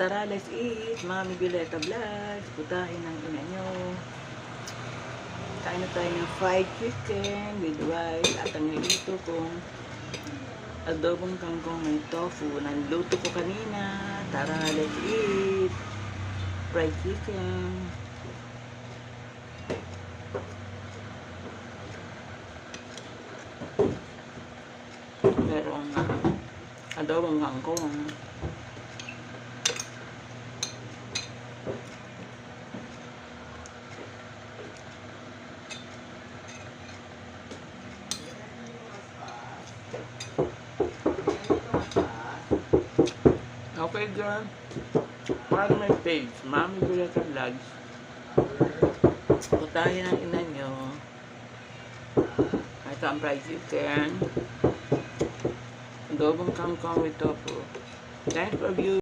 Tara, let's eat. Mami Violeta Vlogs. Putahin ng ina nyo. Kain na tayo ng fried chicken with rice. At ang nilito kong adobong kangkong may tofu. Nanluto ko kanina. Tara, let's eat. Fried chicken. Merong adobong kangkong. Okay, girl. Follow my page, Mami Violeta Vlogs. Putahin ang ina nyo. Ito ang fried chicken. Adobong kangkong with tofu. Thanks for viewing.